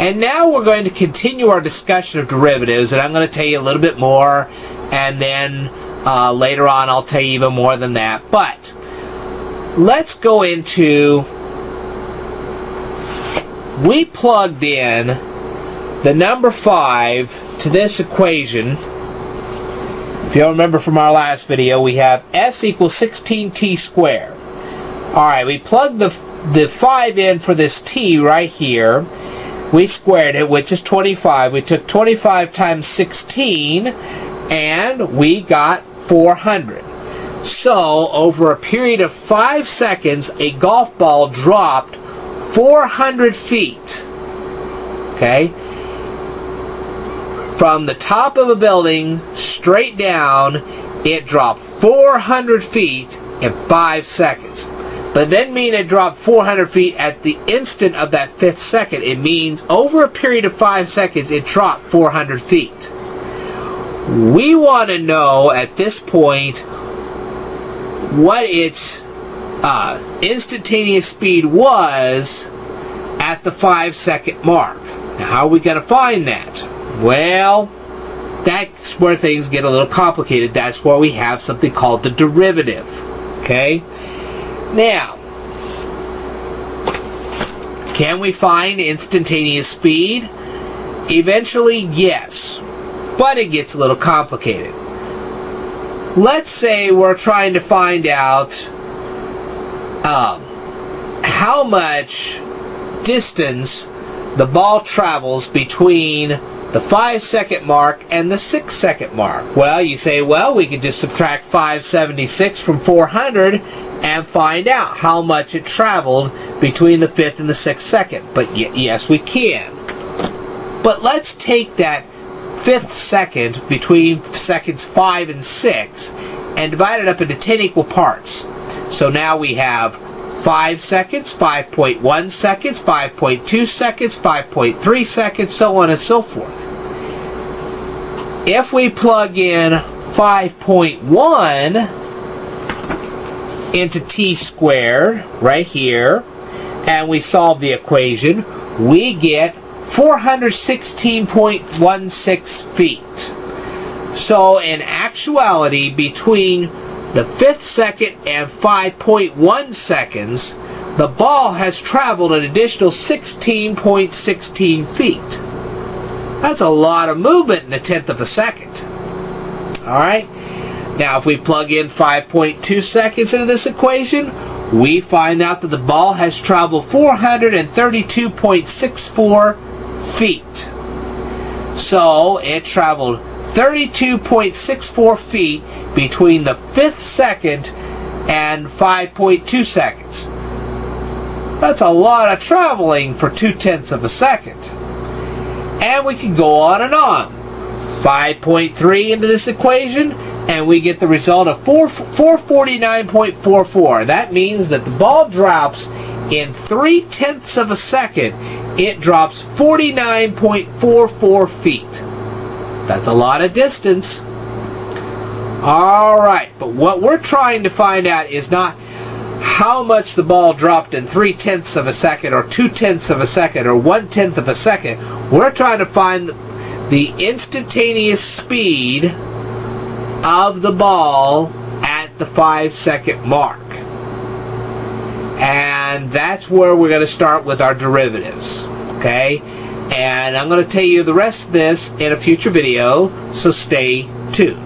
And now we're going to continue our discussion of derivatives, and I'm going to tell you a little bit more, and then later on I'll tell you even more than that. But let's go into, we plugged in the number 5 to this equation. If you remember from our last video, we have s equals 16t squared. Alright, we plugged the 5 in for this t right here. We squared it, which is 25. We took 25 times 16, and we got 400. So, over a period of 5 seconds, a golf ball dropped 400 feet. Okay? From the top of a building straight down, it dropped 400 feet in 5 seconds. But it doesn't mean it dropped 400 feet at the instant of that 5th second. It means over a period of 5 seconds, it dropped 400 feet. We want to know at this point what its instantaneous speed was at the 5-second mark. Now, how are we going to find that? Well, that's where things get a little complicated. That's where we have something called the derivative. Okay? Now, can we find instantaneous speed? Eventually, yes. But it gets a little complicated. Let's say we're trying to find out how much distance the ball travels between the 5-second mark and the 6-second mark. Well, you say, well, we could just subtract 576 from 400 and find out how much it traveled between the 5th and the 6th second. But yes, we can. But let's take that 5th second between seconds 5 and 6 and divide it up into 10 equal parts. So now we have 5 seconds, 5.1 seconds, 5.2 seconds, 5.3 seconds, so on and so forth. If we plug in 5.1 into t squared right here, and we solve the equation, we get 416.16 feet. So in actuality, between the 5th second and 5.1 seconds, the ball has traveled an additional 16.16 feet. That's a lot of movement in a 1/10 of a second. Alright? Now if we plug in 5.2 seconds into this equation, we find out that the ball has traveled 432.64 feet. So it traveled 32.64 feet between the 5th second and 5.2 seconds. That's a lot of traveling for 2/10 of a second. And we can go on and on. 5.3 into this equation, and we get the result of 449.44. That means that the ball drops in 3/10 of a second. It drops 49.44 feet. That's a lot of distance. Alright, but what we're trying to find out is not how much the ball dropped in 3/10 of a second, or 2/10 of a second, or 1/10 of a second. We're trying to find the instantaneous speed of the ball at the 5-second mark. And that's where we're going to start with our derivatives. Okay? And I'm going to tell you the rest of this in a future video, so stay tuned.